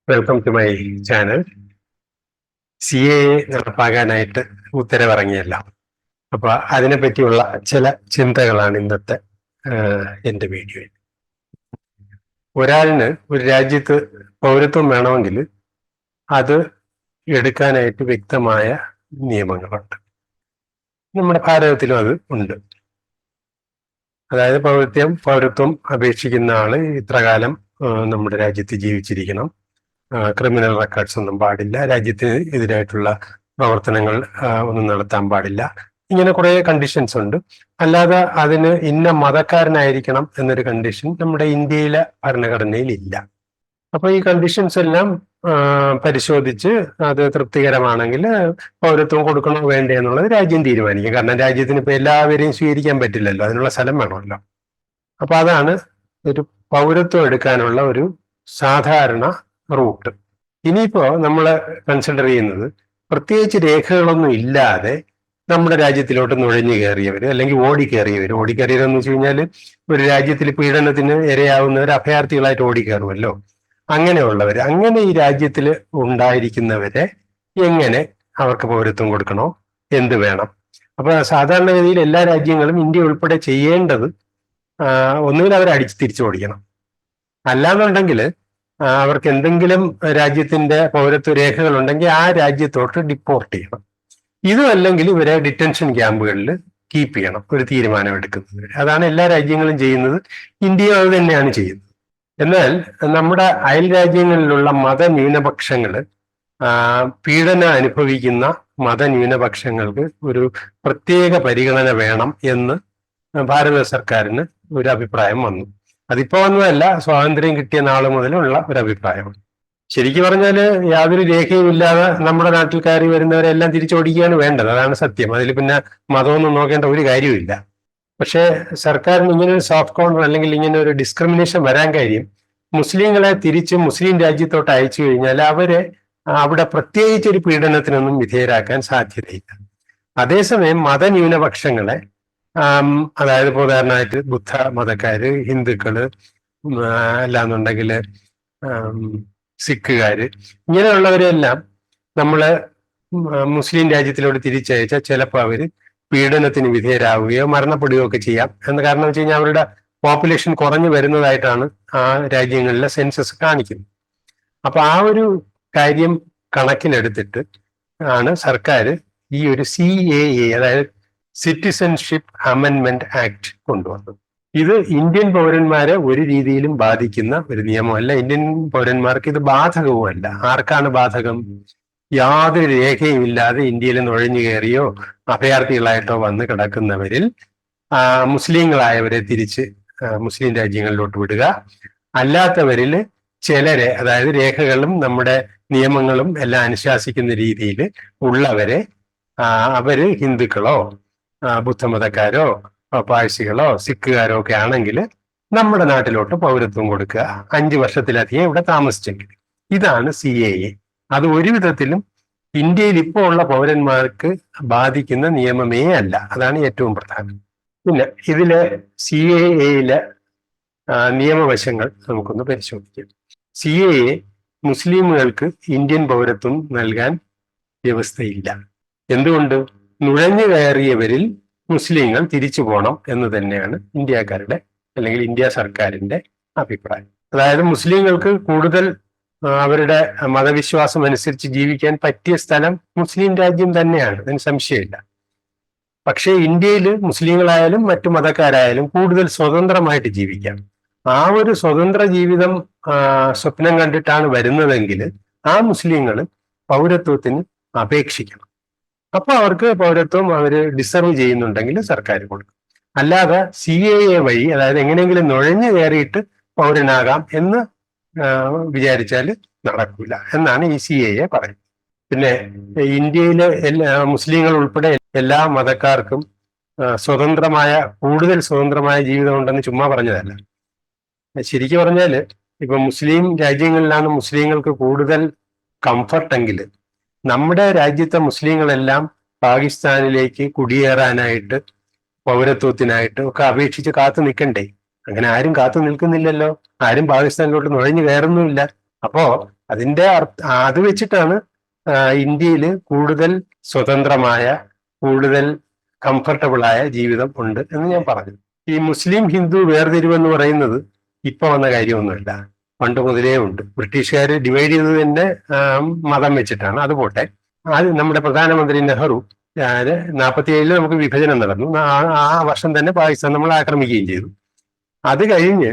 Welcome to my channel. CAA നടപ്പാക്കാനായിട്ട് ഉത്തരവിറങ്ങിയല്ല. അപ്പൊ അതിനെ പറ്റിയുള്ള ചില ചിന്തകളാണ് ഇന്നത്തെ എൻ്റെ വീഡിയോയിൽ. ഒരാളിന് ഒരു രാജ്യത്ത് പൗരത്വം വേണമെങ്കിൽ അത് എടുക്കാനായിട്ട് വ്യക്തമായ നിയമങ്ങളുണ്ട്. നമ്മുടെ ഭാരതത്തിലും അത് ഉണ്ട്. അതായത് പൗരത്വം അപേക്ഷിക്കുന്ന ആള് ഇത്ര കാലം നമ്മുടെ രാജ്യത്ത് ജീവിച്ചിരിക്കണം, ക്രിമിനൽ റെക്കോർഡ്സ് ഒന്നും പാടില്ല, രാജ്യത്തിന് എതിരായിട്ടുള്ള പ്രവർത്തനങ്ങൾ ഒന്നും നടത്താൻ പാടില്ല, ഇങ്ങനെ കുറെ കണ്ടീഷൻസ് ഉണ്ട്. അല്ലാതെ അതിന് ഇന്ന മതക്കാരനായിരിക്കണം എന്നൊരു കണ്ടീഷൻ നമ്മുടെ ഇന്ത്യയിലെ ഭരണഘടനയിൽ ഇല്ല. അപ്പൊ ഈ കണ്ടീഷൻസ് എല്ലാം പരിശോധിച്ച് അത് തൃപ്തികരമാണെങ്കിൽ പൗരത്വം കൊടുക്കണോ വേണ്ടേ എന്നുള്ളത് രാജ്യം തീരുമാനിക്കും. കാരണം രാജ്യത്തിന് ഇപ്പൊ എല്ലാവരെയും സ്വീകരിക്കാൻ പറ്റില്ലല്ലോ, അതിനുള്ള സ്ഥലം വേണമല്ലോ. അപ്പൊ അതാണ് ഒരു പൗരത്വം എടുക്കാനുള്ള ഒരു സാധാരണ റൂട്ട്. ഇനിയിപ്പോ നമ്മൾ കൺസിഡർ ചെയ്യുന്നത് പ്രത്യേകിച്ച് രേഖകളൊന്നും ഇല്ലാതെ നമ്മുടെ രാജ്യത്തിലോട്ട് നുഴഞ്ഞു കയറിയവർ അല്ലെങ്കിൽ ഓടിക്കയറിയവരെന്ന് വെച്ച് കഴിഞ്ഞാൽ ഒരു രാജ്യത്തിൽ പീഡനത്തിന് ഇരയാവുന്നവർ അഭയാർത്ഥികളായിട്ട് ഓടിക്കയറുമല്ലോ. അങ്ങനെയുള്ളവർ, അങ്ങനെ ഈ രാജ്യത്തിൽ ഉണ്ടായിരിക്കുന്നവരെ എങ്ങനെ അവർക്ക് പൗരത്വം കൊടുക്കണോ, എന്ത് വേണം? അപ്പൊ സാധാരണഗതിയിൽ എല്ലാ രാജ്യങ്ങളും ഇന്ത്യ ഉൾപ്പെടെ ചെയ്യേണ്ടത് ഒന്നുകിൽ അവരെ അടിച്ച് തിരിച്ചോടിക്കണം, അല്ലാന്നുണ്ടെങ്കിൽ അവർക്ക് എന്തെങ്കിലും രാജ്യത്തിന്റെ പൗരത്വ രേഖകൾ ഉണ്ടെങ്കിൽ ആ രാജ്യത്തോട്ട് ഡിപ്പോർട്ട് ചെയ്യണം. ഇതും അല്ലെങ്കിൽ ഇവരെ ഡിറ്റൻഷൻ ക്യാമ്പുകളിൽ കീപ്പ് ചെയ്യണം, ഒരു തീരുമാനം എടുക്കുന്നത്. അതാണ് എല്ലാ രാജ്യങ്ങളും ചെയ്യുന്നത്. ഇന്ത്യയും അത് തന്നെയാണ് ചെയ്യുന്നത്. എന്നാൽ നമ്മുടെ അയൽ രാജ്യങ്ങളിലുള്ള മതന്യൂനപക്ഷങ്ങൾ, പീഡനം അനുഭവിക്കുന്ന മതന്യൂനപക്ഷങ്ങൾക്ക് ഒരു പ്രത്യേക പരിഗണന വേണം എന്ന് ഭാരത സർക്കാരിന് ഒരു അഭിപ്രായം വന്നു. അതിപ്പോ വന്നതല്ല, സ്വാതന്ത്ര്യം കിട്ടിയ നാള് മുതലുള്ള ഒരു അഭിപ്രായമാണ്. ശരിക്കും പറഞ്ഞാൽ യാതൊരു രേഖയും ഇല്ലാതെ നമ്മുടെ നാട്ടിൽ കയറി വരുന്നവരെല്ലാം തിരിച്ചോടിക്കുകയാണ് വേണ്ടത്. അതാണ് സത്യം. അതിൽ പിന്നെ മതമൊന്നും നോക്കേണ്ട ഒരു കാര്യമില്ല. പക്ഷേ സർക്കാരിന് ഇങ്ങനെ ഒരു സോഫ്റ്റ് കോർണർ അല്ലെങ്കിൽ ഇങ്ങനെ ഒരു ഡിസ്ക്രിമിനേഷൻ വരാൻ കാര്യം, മുസ്ലിങ്ങളെ തിരിച്ച് മുസ്ലിം രാജ്യത്തോട്ട് അയച്ചു കഴിഞ്ഞാൽ അവരെ അവിടെ പ്രത്യേകിച്ച് ഒരു പീഡനത്തിനൊന്നും വിധേയരാക്കാൻ സാധ്യതയില്ല. അതേസമയം മതന്യൂനപക്ഷങ്ങളെ, അതായത് ഉദാഹരണമായിട്ട് ബുദ്ധ മതക്കാര്, ഹിന്ദുക്കള്, അല്ലാന്നുണ്ടെങ്കിൽ സിഖുകാര്, ഇങ്ങനെയുള്ളവരെല്ലാം നമ്മള് മുസ്ലിം രാജ്യത്തിലോട്ട് തിരിച്ചയച്ചാൽ ചിലപ്പോൾ അവര് പീഡനത്തിന് വിധേയരാവുകയോ മരണപ്പെടുകയോ ഒക്കെ ചെയ്യാം. എന്ന് കാരണം വെച്ച് കഴിഞ്ഞാൽ അവരുടെ പോപ്പുലേഷൻ കുറഞ്ഞു വരുന്നതായിട്ടാണ് ആ രാജ്യങ്ങളിലെ സെൻസസ് കാണിക്കുന്നത്. അപ്പൊ ആ ഒരു കാര്യം കണക്കിലെടുത്തിട്ട് ആണ് സർക്കാർ ഈ ഒരു CAA, അതായത് സിറ്റിസൺഷിപ്പ് അമെൻമെന്റ് ആക്ട് കൊണ്ടുവന്നത്. ഇത് ഇന്ത്യൻ പൗരന്മാരെ ഒരു രീതിയിലും ബാധിക്കുന്ന ഒരു നിയമമല്ല. ഇന്ത്യൻ പൗരന്മാർക്ക് ഇത് ബാധകവുമല്ല. ആർക്കാണ് ബാധകം? യാതൊരു രേഖയും ഇല്ലാതെ ഇന്ത്യയിൽ നുഴഞ്ഞു കയറിയോ അഭയാർത്ഥികളായിട്ടോ വന്ന് കിടക്കുന്നവരിൽ മുസ്ലിങ്ങളായവരെ തിരിച്ച് മുസ്ലിം രാജ്യങ്ങളിലോട്ട് വിടുക, അല്ലാത്തവരിൽ ചിലരെ, അതായത് രേഖകളും നമ്മുടെ നിയമങ്ങളും എല്ലാം അനുശാസിക്കുന്ന രീതിയിൽ ഉള്ളവരെ, അവര് ഹിന്ദുക്കളോ ബുദ്ധമതക്കാരോ പാഴ്സികളോ സിഖുകാരോ ഒക്കെ ആണെങ്കിൽ നമ്മുടെ നാട്ടിലോട്ട് പൗരത്വം കൊടുക്കുക, 5 വർഷത്തിലധികം ഇവിടെ താമസിച്ചെങ്കിൽ. ഇതാണ് CAA. അത് ഒരു വിധത്തിലും ഇന്ത്യയിൽ ഇപ്പോൾ ഉള്ള പൗരന്മാർക്ക് ബാധിക്കുന്ന നിയമമേ അല്ല. അതാണ് ഏറ്റവും പ്രധാനം. പിന്നെ ഇതിലെ CAA നിയമവശങ്ങൾ നമുക്കൊന്ന് പരിശോധിക്കാം. CAA മുസ്ലിമുകൾക്ക് ഇന്ത്യൻ പൗരത്വം നൽകാൻ വ്യവസ്ഥയില്ല. എന്തുകൊണ്ട്? നുഴഞ്ഞു കയറിയവരിൽ മുസ്ലിങ്ങൾ തിരിച്ചു പോകണം എന്ന് തന്നെയാണ് ഇന്ത്യക്കാരുടെ അല്ലെങ്കിൽ ഇന്ത്യ സർക്കാരിന്റെ അഭിപ്രായം. അതായത് മുസ്ലിങ്ങൾക്ക് കൂടുതൽ അവരുടെ മതവിശ്വാസം അനുസരിച്ച് ജീവിക്കാൻ പറ്റിയ സ്ഥലം മുസ്ലിം രാജ്യം തന്നെയാണ്, അതിന് സംശയമില്ല. പക്ഷേ ഇന്ത്യയിൽ മുസ്ലിങ്ങളായാലും മറ്റു മതക്കാരായാലും കൂടുതൽ സ്വതന്ത്രമായിട്ട് ജീവിക്കാം. ആ ഒരു സ്വതന്ത്ര ജീവിതം സ്വപ്നം കണ്ടിട്ടാണ് വരുന്നതെങ്കിൽ ആ മുസ്ലിങ്ങൾ പൗരത്വത്തിന് അപേക്ഷിക്കണം. അപ്പൊ അവർക്ക് പൗരത്വം അവര് ഡിസർവ് ചെയ്യുന്നുണ്ടെങ്കിൽ സർക്കാർ കൊടുക്കും. അല്ലാതെ CAA വഴി, അതായത് എങ്ങനെയെങ്കിലും നുഴഞ്ഞു കയറിയിട്ട് പൗരനാകാം എന്ന് വിചാരിച്ചാൽ നടക്കൂല എന്നാണ് ഈ CAA പറയുന്നത്. പിന്നെ ഇന്ത്യയിലെ മുസ്ലിങ്ങൾ ഉൾപ്പെടെ എല്ലാ മതക്കാർക്കും കൂടുതൽ സ്വതന്ത്രമായ ജീവിതം ഉണ്ടെന്ന് ചുമ്മാ പറഞ്ഞതല്ല. ശരിക്കും പറഞ്ഞാല് ഇപ്പൊ മുസ്ലിം രാജ്യങ്ങളിലാണ് മുസ്ലിങ്ങൾക്ക് കൂടുതൽ കംഫർട്ടെങ്കിൽ നമ്മുടെ രാജ്യത്തെ മുസ്ലിങ്ങളെല്ലാം പാകിസ്ഥാനിലേക്ക് കുടിയേറാനായിട്ട് പൗരത്വത്തിനായിട്ട് ഒക്കെ അപേക്ഷിച്ച് കാത്തു നിൽക്കണ്ടേ? അങ്ങനെ ആരും കാത്തു നിൽക്കുന്നില്ലല്ലോ. ആരും പാകിസ്ഥാനിലോട്ട് നുഴഞ്ഞു കയറുന്നുമില്ല. അപ്പോ അതിന്റെ അത് വെച്ചിട്ടാണ് ഇന്ത്യയിൽ കൂടുതൽ സ്വതന്ത്രമായ, കൂടുതൽ കംഫർട്ടബിൾ ആയ ജീവിതം ഉണ്ട് എന്ന് ഞാൻ പറഞ്ഞു. ഈ മുസ്ലിം ഹിന്ദു വേർതിരിവെന്ന് പറയുന്നത് ഇപ്പൊ വന്ന കാര്യമൊന്നുമില്ല, പണ്ട് മുതലേ ഉണ്ട്. ബ്രിട്ടീഷുകാർ ഡിവൈഡ് ചെയ്തത് തന്നെ മതം വെച്ചിട്ടാണ്. അത് പോട്ടെ, അത് നമ്മുടെ പ്രധാനമന്ത്രി നെഹ്റു 47 നമുക്ക് വിഭജനം നടന്നു. ആ വർഷം തന്നെ പാകിസ്ഥാൻ നമ്മൾ ആക്രമിക്കുകയും ചെയ്തു. അത് കഴിഞ്ഞ്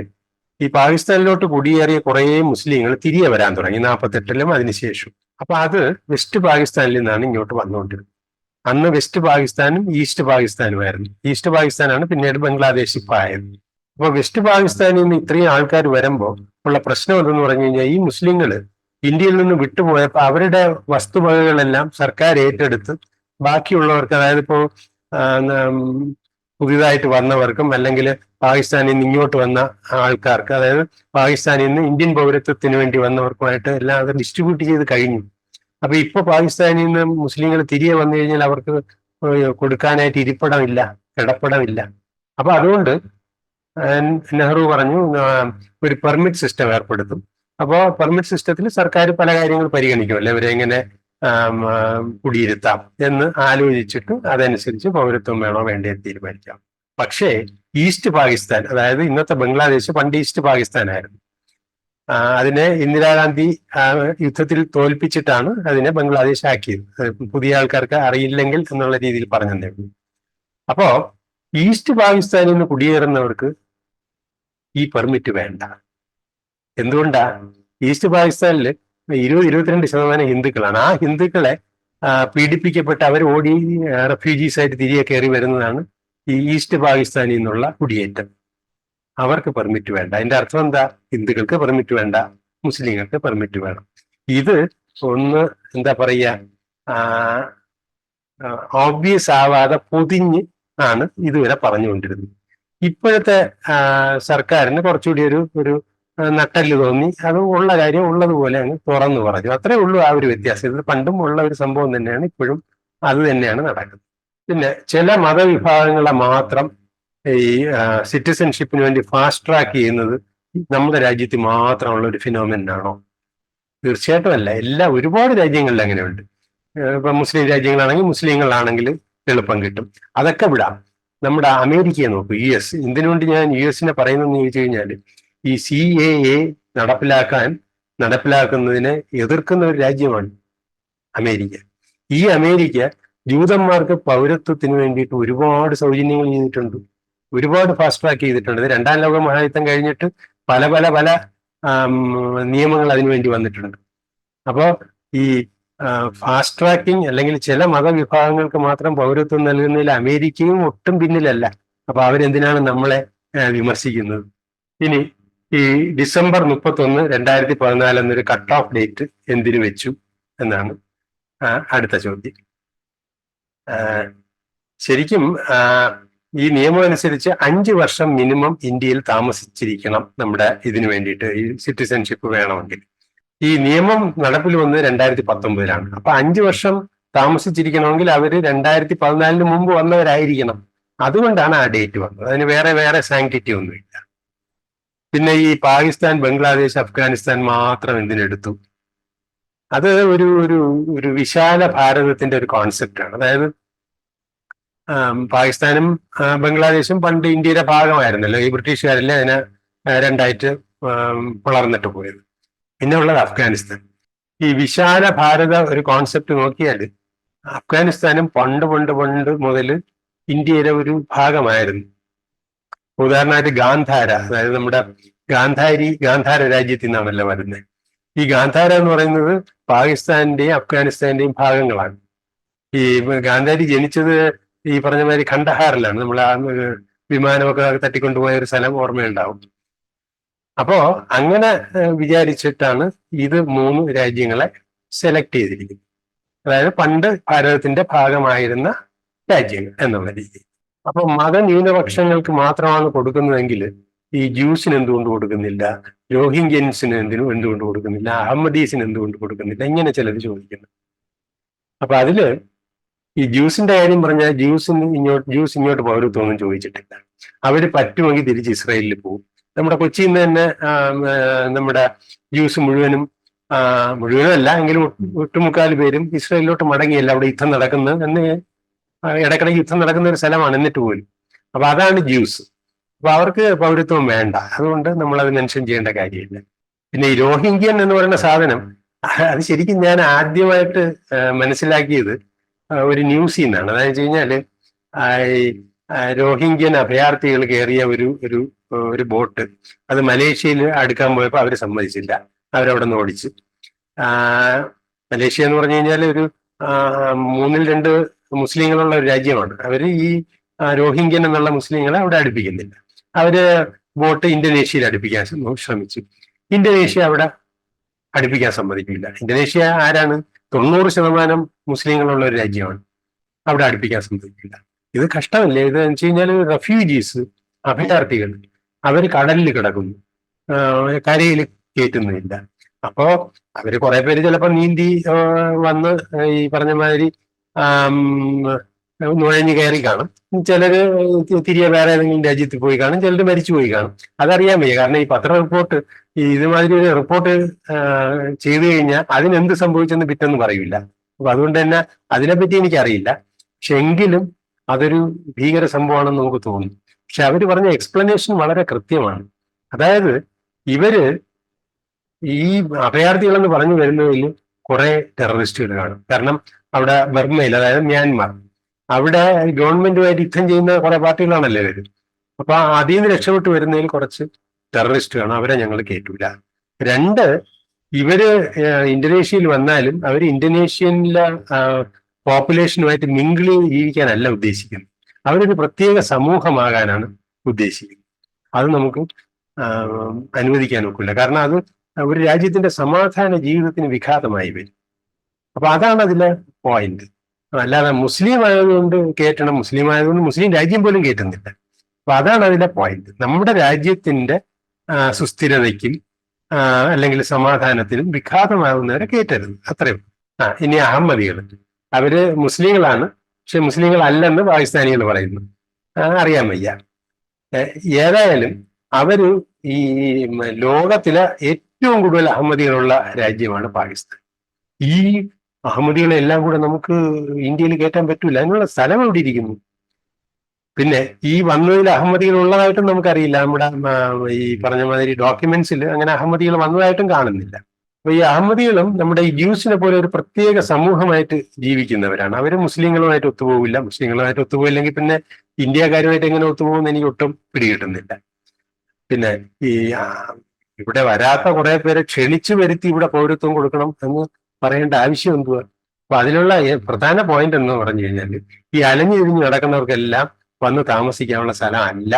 ഈ പാകിസ്ഥാനിലോട്ട് കുടിയേറിയ കുറേ മുസ്ലിങ്ങൾ തിരികെ വരാൻ തുടങ്ങി 48-ലും അതിനുശേഷം. അപ്പൊ അത് വെസ്റ്റ് പാകിസ്ഥാനിൽ നിന്നാണ് ഇങ്ങോട്ട് വന്നുകൊണ്ടിരുന്നത്. അന്ന് വെസ്റ്റ് പാകിസ്ഥാനും ഈസ്റ്റ് പാകിസ്ഥാനുമായിരുന്നു. ഈസ്റ്റ് പാകിസ്ഥാനാണ് പിന്നീട് ബംഗ്ലാദേശ് ഇപ്പൊ ആയത്. അപ്പൊ വെസ്റ്റ് പാകിസ്ഥാനിൽ നിന്ന് ഇത്രയും ആൾക്കാർ വരുമ്പോൾ ഉള്ള പ്രശ്നം എന്തെന്ന് പറഞ്ഞു കഴിഞ്ഞാൽ, ഈ മുസ്ലിങ്ങൾ ഇന്ത്യയിൽ നിന്ന് വിട്ടുപോയപ്പോൾ അവരുടെ വസ്തുവകകളെല്ലാം സർക്കാർ ഏറ്റെടുത്ത് ബാക്കിയുള്ളവർക്ക്, അതായത് ഇപ്പോ പുതിയതായിട്ട് വന്നവർക്കും അല്ലെങ്കിൽ പാകിസ്ഥാനിൽ നിന്ന് ഇങ്ങോട്ട് വന്ന ആൾക്കാർക്ക്, അതായത് പാകിസ്ഥാനിൽ നിന്ന് ഇന്ത്യൻ പൗരത്വത്തിന് വേണ്ടി വന്നവർക്കുമായിട്ട് എല്ലാം അത് ഡിസ്ട്രിബ്യൂട്ട് ചെയ്ത് കഴിഞ്ഞു. അപ്പൊ ഇപ്പൊ പാകിസ്ഥാനിൽ നിന്ന് മുസ്ലിങ്ങൾ തിരികെ വന്നു കഴിഞ്ഞാൽ അവർക്ക് കൊടുക്കാനായിട്ട് ഇരിപ്പിടമില്ല, കിടപ്പിടമില്ല. അപ്പൊ അതുകൊണ്ട് നെഹ്റു പറഞ്ഞു ഒരു പെർമിറ്റ് സിസ്റ്റം ഏർപ്പെടുത്തും. അപ്പോൾ പെർമിറ്റ് സിസ്റ്റത്തിൽ സർക്കാർ പല കാര്യങ്ങൾ പരിഗണിക്കുമല്ലോ, ഇവരെ എങ്ങനെ കുടിയിരുത്താം എന്ന് ആലോചിച്ചിട്ട് അതനുസരിച്ച് പൗരത്വം വേണോ വേണ്ടേ തീരുമാനിക്കാം. പക്ഷേ ഈസ്റ്റ് പാകിസ്ഥാൻ, അതായത് ഇന്നത്തെ ബംഗ്ലാദേശ് പണ്ട് ഈസ്റ്റ് പാകിസ്ഥാനായിരുന്നു. അതിനെ ഇന്ദിരാഗാന്ധി യുദ്ധത്തിൽ തോൽപ്പിച്ചിട്ടാണ് അതിനെ ബംഗ്ലാദേശ് ആക്കിയത്. പുതിയ ആൾക്കാർക്ക് അറിയില്ലെങ്കിൽ എന്നുള്ള രീതിയിൽ പറഞ്ഞതേ ഉള്ളൂ. അപ്പോ ഈസ്റ്റ് പാകിസ്ഥാനിൽ നിന്ന് കുടിയേറുന്നവർക്ക് ഈ പെർമിറ്റ് വേണ്ട. എന്തുകൊണ്ടാ? ഈസ്റ്റ് പാകിസ്ഥാനിൽ 20-22% ഹിന്ദുക്കളാണ്. ആ ഹിന്ദുക്കളെ പീഡിപ്പിക്കപ്പെട്ട് അവർ ഓടി റെഫ്യൂജീസ് ആയിട്ട് തിരികെ കയറി വരുന്നതാണ് ഈ ഈസ്റ്റ് പാകിസ്ഥാനിൽ നിന്നുള്ള കുടിയേറ്റം. അവർക്ക് പെർമിറ്റ് വേണ്ട. അതിന്റെ അർത്ഥം എന്താ? ഹിന്ദുക്കൾക്ക് പെർമിറ്റ് വേണ്ട, മുസ്ലിങ്ങൾക്ക് പെർമിറ്റ് വേണം. ഇത് ഒന്ന് എന്താ പറയുക, ഓബ്വിയസ് ആവാതെ പൊതിഞ്ഞ് ആണ് ഇതുവരെ പറഞ്ഞുകൊണ്ടിരുന്നത്. ഇപ്പോഴത്തെ സർക്കാരിന് കുറച്ചുകൂടി ഒരു നട്ടല് തോന്നി, അത് ഉള്ള കാര്യം ഉള്ളതുപോലെ അങ്ങ് തുറന്നു പറഞ്ഞു. അത്രേ ഉള്ളൂ ആ ഒരു വ്യത്യാസം. ഇത് പണ്ടും ഉള്ള ഒരു സംഭവം തന്നെയാണ്, ഇപ്പോഴും അത് തന്നെയാണ് നടക്കുന്നത്. പിന്നെ ചില മതവിഭാഗങ്ങളെ മാത്രം ഈ സിറ്റിസൺഷിപ്പിന് വേണ്ടി ഫാസ്റ്റ് ട്രാക്ക് ചെയ്യുന്നത് നമ്മുടെ രാജ്യത്ത് മാത്രമുള്ള ഒരു ഫിനോമിനൻ ആണോ? തീർച്ചയായിട്ടും അല്ല. ഒരുപാട് രാജ്യങ്ങളിൽ അങ്ങനെയുണ്ട്. ഇപ്പൊ മുസ്ലിം രാജ്യങ്ങളാണെങ്കിൽ മുസ്ലിങ്ങളാണെങ്കിൽ എളുപ്പം കിട്ടും, അതൊക്കെ വിടാം. നമ്മുടെ അമേരിക്കയെ നോക്കൂ, US. എന്തിനുവേണ്ടി ഞാൻ US പറയുന്നതെന്ന് ചോദിച്ചു കഴിഞ്ഞാൽ, ഈ CAA നടപ്പിലാക്കുന്നതിനെ എതിർക്കുന്ന ഒരു രാജ്യമാണ് അമേരിക്ക. ഈ അമേരിക്ക ജൂതന്മാർക്ക് പൗരത്വത്തിന് വേണ്ടിയിട്ട് ഒരുപാട് സൗജന്യങ്ങൾ ചെയ്തിട്ടുണ്ട്, ഒരുപാട് ഫാസ്റ്റ് ട്രാക്ക് ചെയ്തിട്ടുണ്ട്. 2ാം ലോക മഹായുദ്ധം കഴിഞ്ഞിട്ട് പല പല പല നിയമങ്ങൾ അതിനുവേണ്ടി വന്നിട്ടുണ്ട്. അപ്പോൾ ഈ ഫാസ്റ്റ് ട്രാക്കിംഗ് അല്ലെങ്കിൽ ചില മതവിഭാഗങ്ങൾക്ക് മാത്രം പൗരത്വം നൽകുന്നതിൽ അമേരിക്കയും ഒട്ടും പിന്നിലല്ല. അപ്പൊ അവരെന്തിനാണ് നമ്മളെ വിമർശിക്കുന്നത്? ഇനി ഈ ഡിസംബർ 31, 2014 എന്നൊരു കട്ട് ഓഫ് ഡേറ്റ് എന്തിനു വെച്ചു എന്നാണ് അടുത്ത ചോദ്യം. ശരിക്കും ഈ നിയമം അനുസരിച്ച് 5 വർഷം മിനിമം ഇന്ത്യയിൽ താമസിച്ചിരിക്കണം നമ്മുടെ ഇതിനു വേണ്ടിയിട്ട്, ഈ സിറ്റിസൺഷിപ്പ് വേണമെങ്കിൽ. ഈ നിയമം നടപ്പിൽ വന്നത് 2019-ലാണ്. അപ്പൊ 5 വർഷം താമസിച്ചിരിക്കണമെങ്കിൽ അവര് 2014 മുമ്പ് വന്നവരായിരിക്കണം. അതുകൊണ്ടാണ് ആ ഡേറ്റ് വന്നത്. അതിന് വേറെ സാങ്ക്ടിറ്റി ഒന്നുമില്ല. പിന്നെ ഈ പാകിസ്ഥാൻ, ബംഗ്ലാദേശ്, അഫ്ഗാനിസ്ഥാൻ മാത്രം എന്തിനെടുത്തു? അത് ഒരു വിശാല ഭാരതത്തിന്റെ ഒരു കോൺസെപ്റ്റാണ്. അതായത് പാകിസ്ഥാനും ബംഗ്ലാദേശും പണ്ട് ഇന്ത്യയുടെ ഭാഗമായിരുന്നല്ലോ. ഈ ബ്രിട്ടീഷുകാരല്ലേ അതിനെ 2ആയിട്ട് വളർന്നിട്ട് പോയത്. പിന്നെ ഉള്ളത് അഫ്ഗാനിസ്ഥാൻ. ഈ വിശാല ഭാരത ഒരു കോൺസെപ്റ്റ് നോക്കിയാൽ അഫ്ഗാനിസ്ഥാനും പണ്ട് മുതൽ ഇന്ത്യയുടെ ഒരു ഭാഗമായിരുന്നു. ഉദാഹരണമായിട്ട് ഗാന്ധാര, അതായത് നമ്മുടെ ഗാന്ധാര രാജ്യത്തിൽ നിന്നാണല്ലോ വരുന്നത്. ഈ ഗാന്ധാര എന്ന് പറയുന്നത് പാകിസ്ഥാന്റെയും അഫ്ഗാനിസ്ഥാന്റെയും ഭാഗങ്ങളാണ്. ഈ ഗാന്ധാരി ജനിച്ചത് ഈ പറഞ്ഞ മാതിരി ഖണ്ഡഹാറിലാണ്. നമ്മൾ ആ വിമാനമൊക്കെ തട്ടിക്കൊണ്ടുപോയ ഒരു സ്ഥലം ഓർമ്മയുണ്ടാവും. അപ്പോ അങ്ങനെ വിചാരിച്ചിട്ടാണ് ഇത് 3 രാജ്യങ്ങളെ സെലക്ട് ചെയ്തിരിക്കുന്നത്. അതായത് പണ്ട് ഭാരതത്തിന്റെ ഭാഗമായിരുന്ന രാജ്യങ്ങൾ എന്നുള്ള രീതി. അപ്പൊ മതന്യൂനപക്ഷങ്ങൾക്ക് മാത്രമാണ് കൊടുക്കുന്നതെങ്കിൽ ഈ ജ്യൂസിന് എന്തുകൊണ്ട് കൊടുക്കുന്നില്ല, രോഹിംഗ്യൻസിന് എന്തുകൊണ്ട് കൊടുക്കുന്നില്ല, അഹമ്മദീസിന് എന്തുകൊണ്ട് കൊടുക്കുന്നില്ല, ഇങ്ങനെ ചിലർ ചോദിക്കുന്നു. അപ്പൊ അതില് ഈ ജ്യൂസിന്റെ കാര്യം പറഞ്ഞാൽ ജ്യൂസ് ഇങ്ങോട്ട് പൗരത്വമൊന്നും ചോദിച്ചിട്ടില്ല. അവര് പറ്റുമെങ്കിൽ തിരിച്ച് ഇസ്രായേലിൽ പോകും. നമ്മുടെ കൊച്ചിയിൽ നിന്ന് തന്നെ നമ്മുടെ ജ്യൂസ് മുഴുവനും മുഴുവനല്ല എങ്കിലും ഒട്ടുമുക്കാൽ പേരും ഇസ്രായേലിലോട്ട് മടങ്ങിയല്ല, അവിടെ യുദ്ധം നടക്കുന്നത് എന്ന് ഇടയ്ക്കിടയ്ക്ക് യുദ്ധം നടക്കുന്ന ഒരു സ്ഥലമാണ് എന്നിട്ട് പോലും. അപ്പൊ അതാണ് ജ്യൂസ്. അപ്പൊ അവർക്ക് പൗരത്വം വേണ്ട, അതുകൊണ്ട് നമ്മൾ അത് മെൻഷൻ ചെയ്യേണ്ട കാര്യമില്ല. പിന്നെ ഈ രോഹിംഗ്യൻ എന്ന് പറയുന്ന സാധനം, അത് ശരിക്കും ഞാൻ ആദ്യമായിട്ട് മനസ്സിലാക്കിയത് ഒരു ന്യൂസിൽ നിന്നാണ്. അതായത് വെച്ച് കഴിഞ്ഞാല് ഈ രോഹിംഗ്യൻ അഭയാർത്ഥികൾ കയറിയ ഒരു ബോട്ട് അത് മലേഷ്യയിൽ അടുക്കാൻ പോയപ്പോൾ അവർ സമ്മതിച്ചില്ല, അവരവിടെ നിന്ന് ഓടിച്ച്. മലേഷ്യ എന്ന് പറഞ്ഞു കഴിഞ്ഞാൽ ഒരു 2 മുസ്ലിങ്ങളുള്ള ഒരു രാജ്യമാണ്. അവർ ഈ രോഹിംഗ്യൻ എന്നുള്ള മുസ്ലിങ്ങളെ അവിടെ അടുപ്പിക്കുന്നില്ല. അവര് ബോട്ട് ഇന്തോനേഷ്യയിൽ അടുപ്പിക്കാൻ ശ്രമിച്ചു. ഇന്തോനേഷ്യ അവിടെ അടുപ്പിക്കാൻ സമ്മതിക്കില്ല. ഇന്തോനേഷ്യ ആരാണ്? 90% മുസ്ലിങ്ങളുള്ള ഒരു രാജ്യമാണ്. അവിടെ അടുപ്പിക്കാൻ സമ്മതിക്കില്ല. ഇത് കഷ്ടമല്ലേ? ഇത് വെച്ച് കഴിഞ്ഞാൽ റെഫ്യൂജീസ്, അഭയാർത്ഥികൾ, അവർ കടലിൽ കിടക്കുന്നു, കരയിൽ കയറ്റുന്നില്ല. അപ്പോ അവര് കുറെ പേര് ചിലപ്പോൾ നീന്തി വന്ന് ഈ പറഞ്ഞ മാതിരി നുഴഞ്ഞു കയറി കാണും. ചിലര് തിരികെ വേറെ ഏതെങ്കിലും രാജ്യത്ത് പോയി കാണും, ചിലർ മരിച്ചു പോയി കാണും. അതറിയാൻ വയ്യ. കാരണം ഈ പത്ര റിപ്പോർട്ട്, ഈ ഇതുമാതിരി ഒരു റിപ്പോർട്ട് ചെയ്തു കഴിഞ്ഞാൽ അതിനെന്ത് സംഭവിച്ചെന്ന് പിറ്റെന്ന് പറയില്ല. അപ്പൊ അതുകൊണ്ട് തന്നെ അതിനെപ്പറ്റി എനിക്കറിയില്ല. പക്ഷെ എങ്കിലും അതൊരു ഭീകര സംഭവമാണെന്ന് നമുക്ക് തോന്നുന്നു. പക്ഷെ അവർ പറഞ്ഞ എക്സ്പ്ലനേഷൻ വളരെ കൃത്യമാണ്. അതായത് ഇവര് ഈ അഭയാർത്ഥികളെന്ന് പറഞ്ഞു വരുന്നതിൽ കുറെ ടെററിസ്റ്റുകൾ കാണും. കാരണം അവിടെ ബർമയിൽ, അതായത് മ്യാൻമാർ, അവിടെ ഗവൺമെന്റുമായിട്ട് യുദ്ധം ചെയ്യുന്ന കുറെ പാർട്ടികളാണല്ലേ വരും. അപ്പൊ അതിൽ നിന്ന് രക്ഷപ്പെട്ടു വരുന്നതിൽ കുറച്ച് ടെററിസ്റ്റ് കാണും, അവരെ ഞങ്ങൾ കേട്ടൂല. 2, ഇവര് ഇന്തോനേഷ്യയിൽ വന്നാലും അവർ ഇന്തോനേഷ്യനിലെ പോപ്പുലേഷനുമായിട്ട് മിങ്കിൾ ചെയ്ത് ജീവിക്കാനല്ല ഉദ്ദേശിക്കുന്നത്. അവരൊരു പ്രത്യേക സമൂഹമാകാനാണ് ഉദ്ദേശിക്കുന്നത്. അത് നമുക്ക് അനുവദിക്കാൻ ഒക്കില്ല. കാരണം അത് ഒരു രാജ്യത്തിന്റെ സമാധാന ജീവിതത്തിന് വിഘാതമായി വരും. അപ്പൊ അതാണ് അതിലെ പോയിന്റ്. അല്ലാതെ മുസ്ലിം ആയതുകൊണ്ട് കയറ്റണം, മുസ്ലിം ആയതുകൊണ്ട് മുസ്ലിം രാജ്യം പോലും കയറ്റുന്നില്ല. അപ്പൊ അതാണ് അതിലെ പോയിന്റ്. നമ്മുടെ രാജ്യത്തിന്റെ സുസ്ഥിരതയ്ക്കും അല്ലെങ്കിൽ സമാധാനത്തിനും വിഘാതമാകുന്നവരെ കയറ്റരുത്, അത്രയും. ഇനി അഹമ്മദികൾ, അവര് മുസ്ലിങ്ങളാണ്, പക്ഷെ മുസ്ലിങ്ങൾ അല്ലെന്ന് പാകിസ്ഥാനികൾ പറയുന്നു. അറിയാൻ വയ്യ. ഏതായാലും അവര് ഈ ലോകത്തിലെ ഏറ്റവും കൂടുതൽ അഹമ്മദികളുള്ള രാജ്യമാണ് പാകിസ്ഥാൻ. ഈ അഹമ്മദികളെ എല്ലാം കൂടെ നമുക്ക് ഇന്ത്യയിൽ കയറ്റാൻ പറ്റൂല, അതിനുള്ള സ്ഥലം എവിടെ ഇരിക്കുന്നു? പിന്നെ ഈ വന്നതിൽ അഹമ്മദികൾ ഉള്ളതായിട്ടും നമുക്കറിയില്ല. നമ്മുടെ ഈ പറഞ്ഞ മാതിരി ഡോക്യുമെന്റ്സിൽ അങ്ങനെ അഹമ്മദികൾ വന്നതായിട്ടും കാണുന്നില്ല. അപ്പൊ ഈ അഹമ്മദികളും നമ്മുടെ ഈ ജ്യൂസിനെ പോലെ ഒരു പ്രത്യേക സമൂഹമായിട്ട് ജീവിക്കുന്നവരാണ്. അവർ മുസ്ലിങ്ങളുമായിട്ട് ഒത്തുപോകില്ല. മുസ്ലിങ്ങളുമായിട്ട് ഒത്തുപോയില്ലെങ്കിൽ പിന്നെ ഇന്ത്യക്കാരുമായിട്ട് എങ്ങനെ ഒത്തുപോകുമെന്ന് എനിക്ക് ഒട്ടും പിടികിട്ടുന്നില്ല. പിന്നെ ഈ ഇവിടെ വരാത്ത കുറെ പേരെ ക്ഷണിച്ചു വരുത്തി ഇവിടെ പൗരത്വം കൊടുക്കണം എന്ന് പറയേണ്ട ആവശ്യം എന്തുവാ? അപ്പൊ അതിലുള്ള പ്രധാന പോയിന്റ് എന്ന് പറഞ്ഞു കഴിഞ്ഞാൽ, ഈ അലഞ്ഞിരിഞ്ഞ് നടക്കുന്നവർക്കെല്ലാം വന്ന് താമസിക്കാനുള്ള സ്ഥലം അല്ല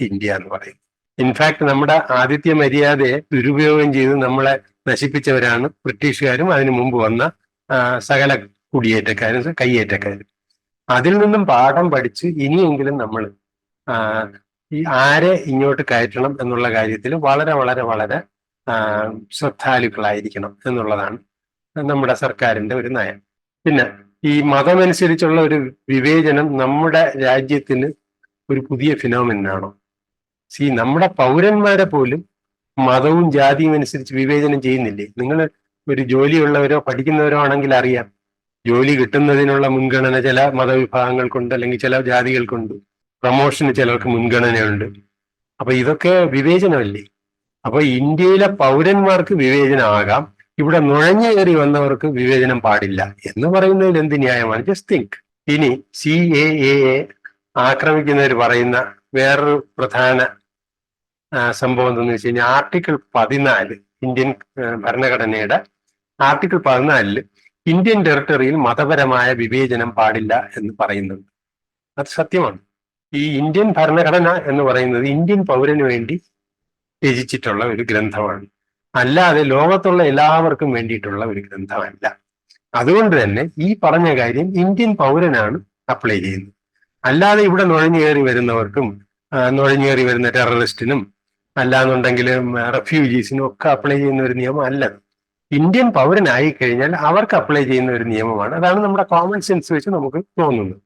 ഇന്ത്യ എന്ന് പറയും. ഇൻഫാക്ട് നമ്മുടെ ആതിഥ്യ മര്യാദയെ ദുരുപയോഗം ചെയ്ത് നമ്മളെ നശിപ്പിച്ചവരാണ് ബ്രിട്ടീഷുകാരും അതിനു മുമ്പ് വന്ന സകല കുടിയേറ്റക്കാരും കയ്യേറ്റക്കാരും. അതിൽ നിന്നും പാഠം പഠിച്ച് ഇനിയെങ്കിലും നമ്മൾ ഈ ആരെ ഇങ്ങോട്ട് കയറ്റണം എന്നുള്ള കാര്യത്തിൽ വളരെ വളരെ വളരെ ശ്രദ്ധാലുക്കളായിരിക്കണം എന്നുള്ളതാണ് നമ്മുടെ സർക്കാരിന്റെ ഒരു നയം. പിന്നെ ഈ മതമനുസരിച്ചുള്ള ഒരു വിവേചനം നമ്മുടെ രാജ്യത്തിന് ഒരു പുതിയ ഫിനോമിനാണോ? നമ്മുടെ പൗരന്മാരെ പോലും മതവും ജാതിയും അനുസരിച്ച് വിവേചനം ചെയ്യുന്നില്ലേ? നിങ്ങൾ ഒരു ജോലിയുള്ളവരോ പഠിക്കുന്നവരോ ആണെങ്കിൽ അറിയാം, ജോലി കിട്ടുന്നതിനുള്ള മുൻഗണന ചില മതവിഭാഗങ്ങൾക്കുണ്ട്, അല്ലെങ്കിൽ ചില ജാതികൾക്കുണ്ട്. പ്രമോഷന് ചിലർക്ക് മുൻഗണനയുണ്ട്. അപ്പൊ ഇതൊക്കെ വിവേചനമല്ലേ? അപ്പൊ ഇന്ത്യയിലെ പൗരന്മാർക്ക് വിവേചനമാകാം, ഇവിടെ നുഴഞ്ഞു കയറി വന്നവർക്ക് വിവേചനം പാടില്ല എന്ന് പറയുന്നതിൽ എന്ത് ന്യായമാണ്? Just think. ഇനി CAA ആക്രമിക്കുന്നവർ പറയുന്ന വേറൊരു പ്രധാന സംഭവം എന്തെന്ന് വെച്ച് കഴിഞ്ഞാൽ, ആർട്ടിക്കിൾ 14 ഇന്ത്യൻ ഭരണഘടനയുടെ ആർട്ടിക്കിൾ 14 ഇന്ത്യൻ ടെറിട്ടറിയിൽ മതപരമായ വിവേചനം പാടില്ല എന്ന് പറയുന്നുണ്ട്. അത് സത്യമാണ്. ഈ ഇന്ത്യൻ ഭരണഘടന എന്ന് പറയുന്നത് ഇന്ത്യൻ പൗരന് വേണ്ടി രചിച്ചിട്ടുള്ള ഒരു ഗ്രന്ഥമാണ്, അല്ലാതെ ലോകത്തുള്ള എല്ലാവർക്കും വേണ്ടിയിട്ടുള്ള ഒരു ഗ്രന്ഥമല്ല. അതുകൊണ്ട് തന്നെ ഈ പറഞ്ഞ കാര്യം ഇന്ത്യൻ പൗരനാണ് അപ്ലൈ ചെയ്യുന്നത്, അല്ലാതെ ഇവിടെ നുഴഞ്ഞു കയറി വരുന്നവർക്കും നുഴഞ്ഞു കയറി വരുന്ന ടെററിസ്റ്റിനും അല്ലാന്നുണ്ടെങ്കിൽ റെഫ്യൂജീസിനും ഒക്കെ അപ്ലൈ ചെയ്യുന്ന ഒരു നിയമം അല്ല. ഇന്ത്യൻ പൗരനായി കഴിഞ്ഞാൽ അവർക്ക് അപ്ലൈ ചെയ്യുന്ന ഒരു നിയമമാണ്. അതാണ് നമ്മുടെ കോമൺ സെൻസ് വെച്ച് നമുക്ക് തോന്നുന്നത്.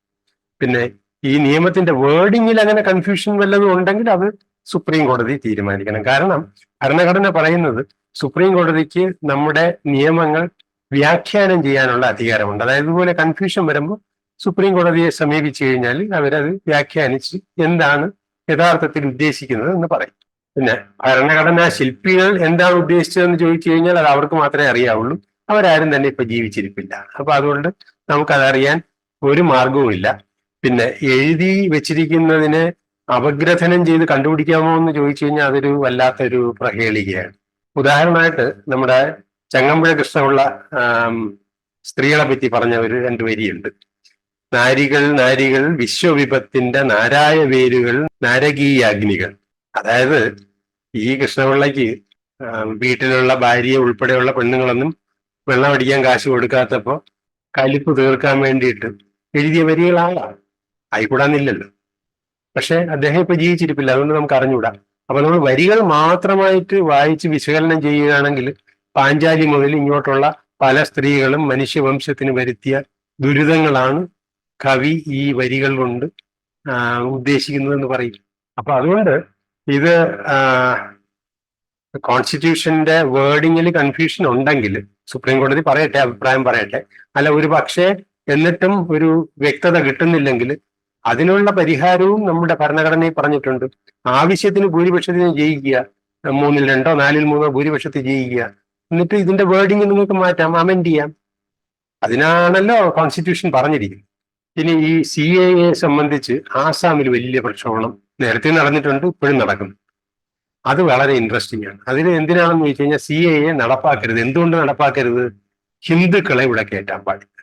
പിന്നെ ഈ നിയമത്തിന്റെ വേർഡിങ്ങിൽ അങ്ങനെ കൺഫ്യൂഷൻ വല്ലതും ഉണ്ടെങ്കിൽ അത് സുപ്രീം കോടതി തീരുമാനിക്കണം. കാരണം ഭരണഘടന പറയുന്നത് സുപ്രീം കോടതിക്ക് നമ്മുടെ നിയമങ്ങൾ വ്യാഖ്യാനം ചെയ്യാനുള്ള അധികാരമുണ്ട്. അതായത് ഇതുപോലെ കൺഫ്യൂഷൻ വരുമ്പോൾ സുപ്രീം കോടതിയെ സമീപിച്ചു കഴിഞ്ഞാൽ അവരത് വ്യാഖ്യാനിച്ച് എന്താണ് യഥാർത്ഥത്തിൽ ഉദ്ദേശിക്കുന്നത് എന്ന് പറയും. പിന്നെ ഭരണഘടനാ ശില്പികൾ എന്താണ് ഉദ്ദേശിച്ചതെന്ന് ചോദിച്ചു കഴിഞ്ഞാൽ അത് അവർക്ക് മാത്രമേ അറിയാവുള്ളൂ. അവരാരും തന്നെ ഇപ്പൊ ജീവിച്ചിരിപ്പില്ല. അപ്പൊ അതുകൊണ്ട് നമുക്കതറിയാൻ ഒരു മാർഗവുമില്ല. പിന്നെ എഴുതി വെച്ചിരിക്കുന്നതിനെ അപഗ്രഥനം ചെയ്ത് കണ്ടുപിടിക്കാമോ എന്ന് ചോദിച്ചു കഴിഞ്ഞാൽ അതൊരു വല്ലാത്തൊരു പ്രഹേളികയാണ്. ഉദാഹരണമായിട്ട് നമ്മുടെ ചങ്ങമ്പുഴ കൃഷ്ണപിള്ള സ്ത്രീകളെ പറ്റി പറഞ്ഞ ഒരു 2 വരിയുണ്ട്. നാരികൾ നാരികൾ വിശ്വവിപത്തിന്റെ നാരായ വേരുകൾ നാരകീയാഗ്നികൾ. അതായത് ഈ കൃഷ്ണപിള്ളയ്ക്ക് വീട്ടിലുള്ള ഭാര്യയെ ഉൾപ്പെടെയുള്ള പെണ്ണുങ്ങളൊന്നും വെള്ളം അടിക്കാൻ കാശ് കൊടുക്കാത്തപ്പോ കലിപ്പ് തീർക്കാൻ വേണ്ടിയിട്ട് എഴുതിയ വരികളാകാം, ആയിക്കൂടാന്നില്ലല്ലോ. പക്ഷെ അദ്ദേഹം ഇപ്പൊ ജീവിച്ചിരിപ്പില്ല, അതുകൊണ്ട് നമുക്ക് അറിഞ്ഞുകൂടാ. അപ്പൊ നമ്മൾ വരികൾ മാത്രമായിട്ട് വായിച്ച് വിശകലനം ചെയ്യുകയാണെങ്കിൽ പാഞ്ചാലി മുതൽ ഇങ്ങോട്ടുള്ള പല സ്ത്രീകളും മനുഷ്യവംശത്തിന് വരുത്തിയ ദുരിതങ്ങളാണ് കവി ഈ വരികൾ കൊണ്ട് ഉദ്ദേശിക്കുന്നതെന്ന് പറയും. അപ്പൊ അതുകൊണ്ട് ഇത് കോൺസ്റ്റിറ്റ്യൂഷന്റെ വേർഡിങ്ങിൽ കൺഫ്യൂഷൻ ഉണ്ടെങ്കിൽ സുപ്രീം കോടതി പറയട്ടെ, അഭിപ്രായം പറയട്ടെ. അല്ല ഒരു പക്ഷേ എന്നിട്ടും ഒരു വ്യക്തത കിട്ടുന്നില്ലെങ്കിൽ അതിനുള്ള പരിഹാരവും നമ്മുടെ ഭരണഘടനയിൽ പറഞ്ഞിട്ടുണ്ട്. ആവശ്യത്തിന് ഭൂരിപക്ഷത്തിന് ജയിക്കുക, 3-2 4-3 ഭൂരിപക്ഷത്തിൽ ജയിക്കുക, എന്നിട്ട് ഇതിന്റെ വേർഡിങ് നിങ്ങൾക്ക് മാറ്റാം, അമെൻഡ് ചെയ്യാം. അതിനാണല്ലോ കോൺസ്റ്റിറ്റ്യൂഷൻ പറഞ്ഞിരിക്കുന്നത്. ഇനി ഈ CAA സംബന്ധിച്ച് ആസാമിൽ വലിയ പ്രക്ഷോഭണം നേരത്തെ നടന്നിട്ടുണ്ട്, ഇപ്പോഴും നടക്കുന്നു. അത് വളരെ ഇൻട്രസ്റ്റിംഗ് ആണ്. അതിന് എന്തിനാണെന്ന് ചോദിച്ചു കഴിഞ്ഞാൽ CAA നടപ്പാക്കരുത്. എന്തുകൊണ്ട് നടപ്പാക്കരുത്? ഹിന്ദുക്കളെ ഇവിടെ കയറ്റാൻ പാടില്ല.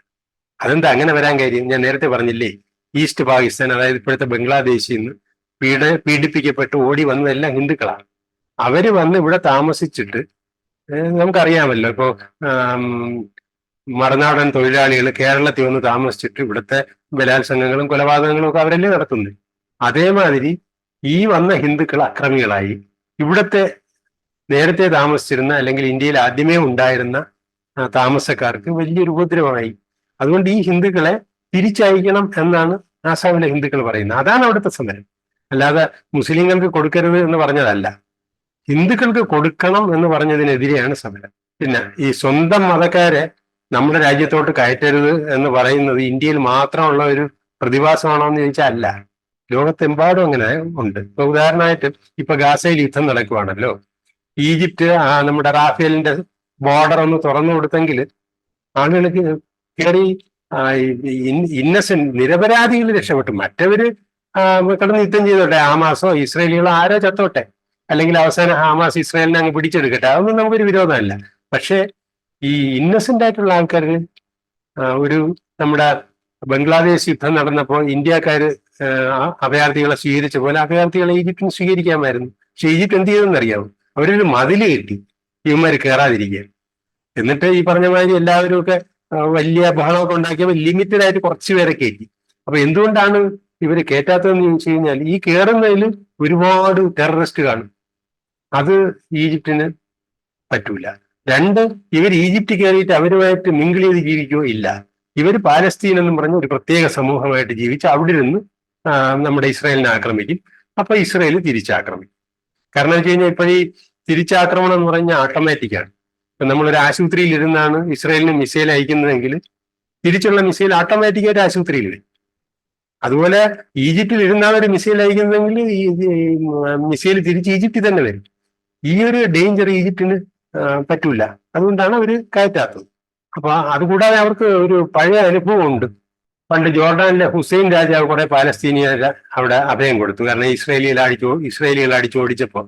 അതെന്താ അങ്ങനെ വരാൻ കാര്യം? ഞാൻ നേരത്തെ പറഞ്ഞില്ലേ, ഈസ്റ്റ് പാകിസ്ഥാൻ, അതായത് ഇപ്പോഴത്തെ ബംഗ്ലാദേശിൽ നിന്ന് പീഡിപ്പിക്കപ്പെട്ട് ഓടി വന്നതെല്ലാം ഹിന്ദുക്കളാണ്. അവര് വന്ന് ഇവിടെ താമസിച്ചിട്ട് നമുക്കറിയാമല്ലോ, ഇപ്പോ മറുനാടൻ തൊഴിലാളികൾ കേരളത്തിൽ വന്ന് താമസിച്ചിട്ട് ഇവിടുത്തെ ബലാത്സംഗങ്ങളും കൊലപാതകങ്ങളും ഒക്കെ അവരല്ലേ നടത്തുന്നത്. അതേമാതിരി ഈ വന്ന ഹിന്ദുക്കൾ അക്രമികളായി ഇവിടുത്തെ നേരത്തെ താമസിച്ചിരുന്ന അല്ലെങ്കിൽ ഇന്ത്യയിൽ ആദ്യമേ ഉണ്ടായിരുന്ന താമസക്കാർക്ക് വലിയൊരു ഉപദ്രവമായി. അതുകൊണ്ട് ഈ ഹിന്ദുക്കളെ തിരിച്ചയക്കണം എന്നാണ് ആസാമിലെ ഹിന്ദുക്കൾ പറയുന്നത്. അതാണ് അവിടുത്തെ സമരം. അല്ലാതെ മുസ്ലിങ്ങൾക്ക് കൊടുക്കരുത് എന്ന് പറഞ്ഞതല്ല, ഹിന്ദുക്കൾക്ക് കൊടുക്കണം എന്ന് പറഞ്ഞതിനെതിരെയാണ് സമരം. പിന്നെ ഈ സ്വന്തം മതക്കാരെ നമ്മുടെ രാജ്യത്തോട്ട് കയറ്റരുത് എന്ന് പറയുന്നത് ഇന്ത്യയിൽ മാത്രമുള്ള ഒരു പ്രതിഭാസമാണോ എന്ന് ചോദിച്ചാൽ അല്ല, ലോകത്തെമ്പാടും അങ്ങനെ ഉണ്ട്. ഇപ്പൊ ഉദാഹരണമായിട്ട് ഇപ്പൊ ഗാസയിൽ യുദ്ധം നടക്കുവാണല്ലോ. ഈജിപ്റ്റ് നമ്മുടെ റാഫേലിന്റെ ബോർഡർ ഒന്ന് തുറന്നു കൊടുത്തെങ്കിൽ ആളുകൾക്ക് കയറി ഇന്നസെന്റ് നിരപരാധികൾ രക്ഷപ്പെട്ടു. മറ്റവര് കിടന്ന് യുദ്ധം ചെയ്തോട്ടെ, ഹമാസോ ഇസ്രയേലികളോ ആരോ ചത്തോട്ടെ, അല്ലെങ്കിൽ അവസാനം ഹമാസ് ഇസ്രയേലിനെ അങ്ങ് പിടിച്ചെടുക്കട്ടെ, അതൊന്നും നമുക്കൊരു വിരോധമല്ല. പക്ഷെ ഈ ഇന്നസെന്റ് ആയിട്ടുള്ള ആൾക്കാർ ഒരു നമ്മുടെ ബംഗ്ലാദേശ് യുദ്ധം നടന്നപ്പോൾ ഇന്ത്യക്കാര് അഭയാർത്ഥികളെ സ്വീകരിച്ച പോലെ അഭയാർത്ഥികളെ ഈജിപ്തിന് സ്വീകരിക്കാമായിരുന്നു. പക്ഷെ ഈജിപ്ത് എന്ത് ചെയ്തെന്ന് അറിയാവും? അവരൊരു മതില് കെട്ടി ഇവന്മാര് കയറാതിരിക്കുക. എന്നിട്ട് ഈ പറഞ്ഞ മാതിരി എല്ലാവരും ഒക്കെ വലിയ ബഹളമൊക്കെ ഉണ്ടാക്കിയപ്പോൾ ലിമിറ്റഡ് ആയിട്ട് കുറച്ച് പേരെ കയറ്റി. അപ്പൊ എന്തുകൊണ്ടാണ് ഇവര് കയറ്റാത്തതെന്ന് ചോദിച്ചു കഴിഞ്ഞാൽ ഈ കയറുന്നതിൽ ഒരുപാട് ടെററിസ്റ്റ് കാണും. അത് ഈജിപ്തിന് പറ്റൂല. 2, ഇവർ ഈജിപ്റ്റ് കയറിയിട്ട് അവരുമായിട്ട് മിങ്കിൾ ചെയ്ത് ജീവിക്കുകയോ ഇല്ല. ഇവർ പാലസ്തീൻ എന്നും പറഞ്ഞ ഒരു പ്രത്യേക സമൂഹമായിട്ട് ജീവിച്ച് അവിടെ നിന്ന് നമ്മുടെ ഇസ്രായേലിനെ ആക്രമിക്കും. അപ്പൊ ഇസ്രായേൽ തിരിച്ചാക്രമിക്കും. കാരണം വെച്ച് കഴിഞ്ഞാൽ ഇപ്പോഴീ തിരിച്ചാക്രമണം എന്ന് പറഞ്ഞാൽ ഓട്ടോമാറ്റിക്കാണ്. ഇപ്പൊ നമ്മളൊരു ആശുപത്രിയിൽ ഇരുന്നാണ് ഇസ്രായേലിന് മിസൈൽ അയക്കുന്നതെങ്കിൽ തിരിച്ചുള്ള മിസൈൽ ഓട്ടോമാറ്റിക്കായിട്ട് ആശുപത്രിയിൽ വരും. അതുപോലെ ഈജിപ്തിൽ ഇരുന്നാണ് ഒരു മിസൈൽ അയക്കുന്നതെങ്കിൽ ഈ മിസൈൽ തിരിച്ച് ഈജിപ്തിൽ തന്നെ വരും. ഈ ഒരു ഡേഞ്ചർ ഈജിപ്തിന് പറ്റൂല. അതുകൊണ്ടാണ് അവർ കയറ്റാത്തത്. അപ്പൊ അതുകൂടാതെ അവർക്ക് ഒരു പഴയ അനുഭവം ഉണ്ട്. പണ്ട് ജോർഡാനിലെ ഹുസൈൻ രാജാവ് കുറെ പാലസ്തീനിയരെ അവിടെ അഭയം കൊടുത്തു. കാരണം ഇസ്രായേലികൾ അടിച്ചോടിച്ചപ്പോൾ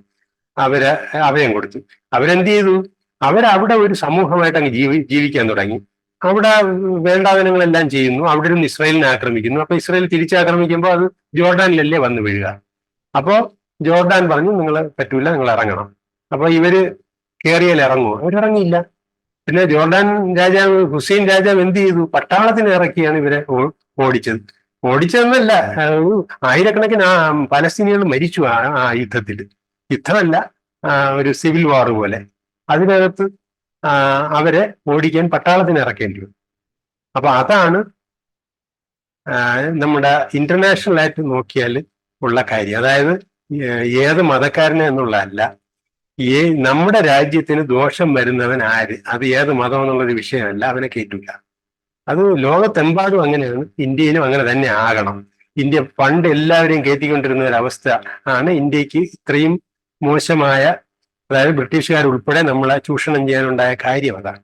അവര് അഭയം കൊടുത്തു. അവരെന്ത് ചെയ്തു? അവരവിടെ ഒരു സമൂഹമായിട്ട് അങ്ങ് ജീവിക്കാൻ തുടങ്ങി. അവിടെ വേണ്ടാതനങ്ങളെല്ലാം ചെയ്യുന്നു. അവിടെ നിന്ന് ഇസ്രായേലിനെ ആക്രമിക്കുന്നു. അപ്പൊ ഇസ്രായേൽ തിരിച്ചാക്രമിക്കുമ്പോൾ അത് ജോർഡാനിലല്ലേ വന്ന് വീഴുക. അപ്പോ ജോർഡാൻ പറഞ്ഞു നിങ്ങൾ പറ്റൂല, നിങ്ങൾ ഇറങ്ങണം. അപ്പൊ ഇവര് കയറിയാൽ ഇറങ്ങുമോ? അവരിറങ്ങിയില്ല. പിന്നെ ജോർഡാൻ രാജാവ് ഹുസൈൻ രാജാവ് എന്ത് ചെയ്തു? പട്ടാളത്തിന് ഇറക്കിയാണ് ഇവരെ ഓടിച്ചത്. ഓടിച്ചതെന്നല്ല, ആയിരക്കണക്കിന് പലസ്തീനികൾ മരിച്ചു ആ യുദ്ധത്തിൽ. യുദ്ധമല്ല, ഒരു സിവിൽ വാർ പോലെ. അതിനകത്ത് അവരെ ഓടിക്കാൻ പട്ടാളത്തിന് ഇറക്കേണ്ടി വരും. അപ്പൊ അതാണ് നമ്മുടെ ഇന്റർനാഷണൽ ആയിട്ട് നോക്കിയാൽ ഉള്ള കാര്യം. അതായത് ഏത് മതക്കാരനെ എന്നുള്ളതല്ല, ഈ നമ്മുടെ രാജ്യത്തിന് ദോഷം വരുന്നവൻ ആര്, അത് ഏത് മതം എന്നുള്ളൊരു വിഷയമല്ല, അവനെ കേറ്റില്ല. അത് ലോകത്തെമ്പാടും അങ്ങനെയാണ്, ഇന്ത്യയിലും അങ്ങനെ തന്നെ ആകണം. ഇന്ത്യ പണ്ട് എല്ലാവരെയും കയറ്റിക്കൊണ്ടിരുന്ന ഒരു അവസ്ഥ ആണ് ഇന്ത്യക്ക് ഇത്രയും മോശമായ, അതായത് ബ്രിട്ടീഷുകാർ ഉൾപ്പെടെ നമ്മളെ ചൂഷണം ചെയ്യാനുണ്ടായ കാര്യം അതാണ്.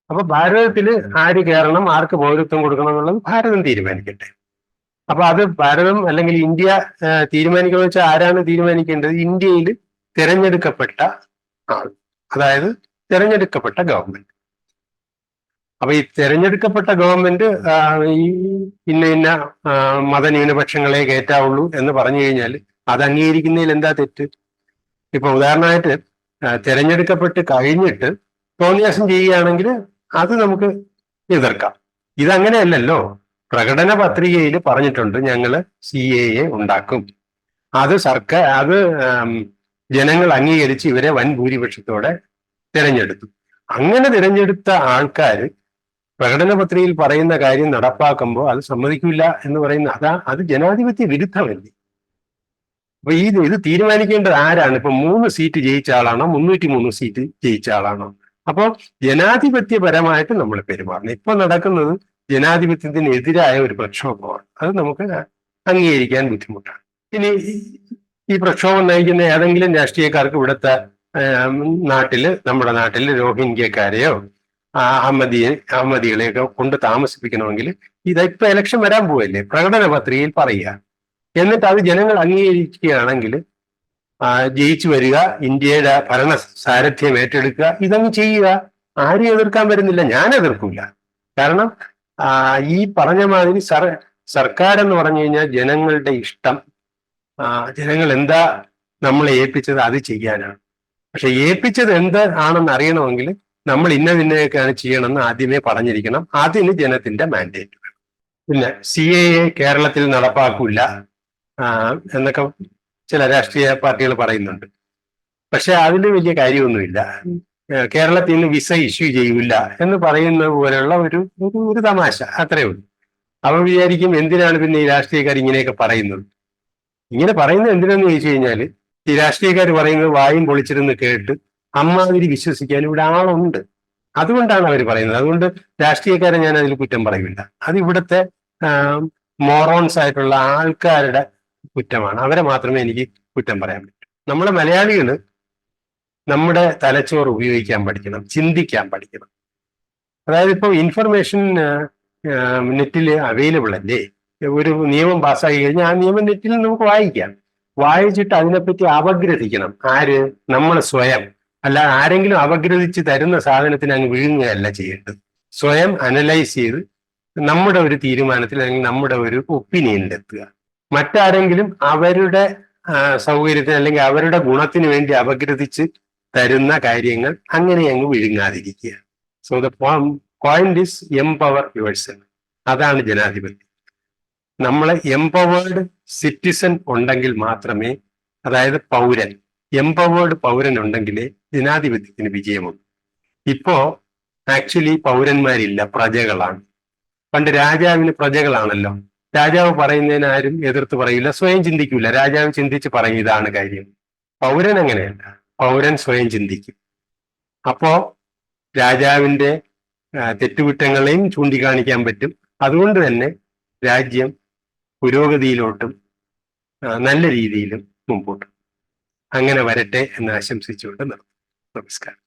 അപ്പൊ ഭാരതത്തിൽ ആര് കയറണം, ആർക്ക് പൗരത്വം കൊടുക്കണം എന്നുള്ളത് ഭാരതം തീരുമാനിക്കട്ടെ. അപ്പൊ അത് ഭാരതം അല്ലെങ്കിൽ ഇന്ത്യ തീരുമാനിക്കണമെന്ന് വെച്ചാൽ ആരാണ് തീരുമാനിക്കേണ്ടത്? ഇന്ത്യയിൽ തിരഞ്ഞെടുക്കപ്പെട്ട ആൾ, അതായത് തിരഞ്ഞെടുക്കപ്പെട്ട ഗവൺമെന്റ്. അപ്പൊ ഈ തിരഞ്ഞെടുക്കപ്പെട്ട ഗവൺമെന്റ് ഈ ഇന്ന ഇന്ന മതന്യൂനപക്ഷങ്ങളെ കയറ്റാവുള്ളൂ എന്ന് പറഞ്ഞു കഴിഞ്ഞാൽ അത് അംഗീകരിക്കുന്നതിൽ എന്താ തെറ്റ്? ഇപ്പൊ ഉദാഹരണമായിട്ട് തിരഞ്ഞെടുക്കപ്പെട്ട് കഴിഞ്ഞിട്ട് തോന്നിയാസം ചെയ്യുകയാണെങ്കിൽ അത് നമുക്ക് എതിർക്കാം. ഇതങ്ങനെയല്ലല്ലോ. പ്രകടന പത്രികയിൽ പറഞ്ഞിട്ടുണ്ട് ഞങ്ങള് CAA ഉണ്ടാക്കും. അത് ജനങ്ങൾ അംഗീകരിച്ച് ഇവരെ വൻ ഭൂരിപക്ഷത്തോടെ തിരഞ്ഞെടുത്തു. അങ്ങനെ തിരഞ്ഞെടുത്ത ആൾക്കാർ പ്രകടന പത്രികയിൽ പറയുന്ന കാര്യം നടപ്പാക്കുമ്പോൾ അത് സമ്മതിക്കില്ല എന്ന് പറയുന്ന അത് ജനാധിപത്യ വിരുദ്ധമല്ലേ? അപ്പൊ ഇത് തീരുമാനിക്കേണ്ടത് ആരാണ്? ഇപ്പൊ 3 സീറ്റ് ജയിച്ച ആളാണോ, 303 സീറ്റ് ജയിച്ച ആളാണോ? അപ്പൊ ജനാധിപത്യപരമായിട്ട് നമ്മൾ പെരുമാറണം. ഇപ്പൊ നടക്കുന്നത് ജനാധിപത്യത്തിന് എതിരായ ഒരു പ്രക്ഷോഭമാണ്. അത് നമുക്ക് അംഗീകരിക്കാൻ ബുദ്ധിമുട്ടാണ്. ഇനി ഈ പ്രക്ഷോഭം നയിക്കുന്ന ഏതെങ്കിലും രാഷ്ട്രീയക്കാർക്ക് ഇവിടുത്തെ നമ്മുടെ നാട്ടില് രോഹിംഗ്യക്കാരെയോ അഹമ്മദികളെയൊക്കെ കൊണ്ട് താമസിപ്പിക്കണമെങ്കിൽ ഇതിപ്പോ ഇലക്ഷൻ വരാൻ പോവല്ലേ, പ്രകടന പത്രികയിൽ പറയുക, എന്നിട്ട് അത് ജനങ്ങൾ അംഗീകരിക്കുകയാണെങ്കിൽ ജയിച്ചു വരിക, ഇന്ത്യയുടെ ഭരണ സാരഥ്യം ഏറ്റെടുക്കുക, ഇതങ്ങ് ചെയ്യുക. ആരും എതിർക്കാൻ വരുന്നില്ല, ഞാൻ എതിർക്കില്ല. കാരണം ഈ പറഞ്ഞ മാതിരി സർക്കാർ എന്ന് പറഞ്ഞു കഴിഞ്ഞാൽ ജനങ്ങളുടെ ഇഷ്ടം, ജനങ്ങൾ എന്താ നമ്മളെ ഏൽപ്പിച്ചത് അത് ചെയ്യാനാണ്. പക്ഷെ ഏൽപ്പിച്ചത് എന്ത് ആണെന്ന് അറിയണമെങ്കിൽ നമ്മൾ ഇന്നതിനെയൊക്കെയാണ് ചെയ്യണമെന്ന് ആദ്യമേ പറഞ്ഞിരിക്കണം. അതിന് ജനത്തിന്റെ മാൻഡേറ്റ് വേണം. പിന്നെ CAA കേരളത്തിൽ നടപ്പാക്കില്ല എന്നൊക്കെ ചില രാഷ്ട്രീയ പാർട്ടികൾ പറയുന്നുണ്ട്. പക്ഷെ അതിന് വലിയ കാര്യമൊന്നുമില്ല. കേരളത്തിൽ നിന്ന് വിസ ഇഷ്യൂ ചെയ്യില്ല എന്ന് പറയുന്ന പോലെയുള്ള ഒരു തമാശ, അത്രയേ ഉള്ളൂ. അവൻ വിചാരിക്കും എന്തിനാണ് പിന്നെ ഈ രാഷ്ട്രീയക്കാർ ഇങ്ങനെയൊക്കെ പറയുന്നത്. ഇങ്ങനെ പറയുന്നത് എന്തിനാന്ന് ചോദിച്ചു കഴിഞ്ഞാൽ ഈ രാഷ്ട്രീയക്കാർ പറയുന്നത് വായും പൊളിച്ചിരുന്ന് കേട്ട് അമ്മാതിരി വിശ്വസിക്കാൻ ഇവിടെ ആളുണ്ട്. അതുകൊണ്ടാണ് അവർ പറയുന്നത്. അതുകൊണ്ട് രാഷ്ട്രീയക്കാരെ ഞാൻ അതിൽ കുറ്റം പറയില്ല. അത് ഇവിടുത്തെ മോറോൺസ് ആയിട്ടുള്ള ആൾക്കാരുടെ കുറ്റമാണ്. അവരെ മാത്രമേ എനിക്ക് കുറ്റം പറയാൻ പറ്റൂ. നമ്മളെ മലയാളികൾ നമ്മുടെ തലച്ചോറ് ഉപയോഗിക്കാൻ പഠിക്കണം, ചിന്തിക്കാൻ പഠിക്കണം. അതായത് ഇപ്പോൾ ഇൻഫർമേഷൻ നെറ്റിൽ അവൈലബിൾ അല്ലേ? ഒരു നിയമം പാസ്സാക്കി കഴിഞ്ഞാൽ ആ നിയമം നെറ്റിൽ നമുക്ക് വായിക്കാം. വായിച്ചിട്ട് അതിനെപ്പറ്റി അപഗ്രഥിക്കണം. ആര്? നമ്മൾ സ്വയം. അല്ല ആരെങ്കിലും അപഗ്രഥിച്ച് തരുന്ന സാധനത്തിന് അങ്ങ് വിഴുങ്ങുകയല്ല ചെയ്യേണ്ടത്. സ്വയം അനലൈസ് ചെയ്ത് നമ്മുടെ ഒരു തീരുമാനത്തിൽ അല്ലെങ്കിൽ നമ്മുടെ ഒരു ഒപ്പീനിയനിലെത്തുക. മറ്റാരെങ്കിലും അവരുടെ സൗകര്യത്തിന് അല്ലെങ്കിൽ അവരുടെ ഗുണത്തിന് വേണ്ടി അപഗ്രഥിച്ച് തരുന്ന കാര്യങ്ങൾ അങ്ങനെ അങ്ങ് വിഴുങ്ങാതിരിക്കുക. So the point is empower yourself. അതാണ് ജനാധിപത്യം. നമ്മളെ എംപവേർഡ് സിറ്റിസൺ ഉണ്ടെങ്കിൽ മാത്രമേ, അതായത് പൗരൻ, എംപവേർഡ് പൗരൻ ഉണ്ടെങ്കിലേ ജനാധിപത്യത്തിന് വിജയമുള്ളൂ. ഇപ്പോ ആക്ച്വലി പൗരന്മാരില്ല, പ്രജകളാണ്. പണ്ട് രാജാവിന് പ്രജകളാണല്ലോ. രാജാവ് പറയുന്നതിന് ആരും എതിർത്ത് പറയില്ല, സ്വയം ചിന്തിക്കില്ല. രാജാവ് ചിന്തിച്ച് പറയും ഇതാണ് കാര്യം. പൗരൻ അങ്ങനെയല്ല, പൗരൻ സ്വയം ചിന്തിക്കും. അപ്പോ രാജാവിന്റെ തെറ്റുകുറ്റങ്ങളെയും ചൂണ്ടിക്കാണിക്കാൻ പറ്റും. അതുകൊണ്ട് തന്നെ രാജ്യം പുരോഗതിയിലോട്ടും നല്ല രീതിയിലും മുമ്പോട്ടും അങ്ങനെ വരട്ടെ എന്ന് ആശംസിച്ചുകൊണ്ട് നിർത്തുന്നു. നമസ്കാരം.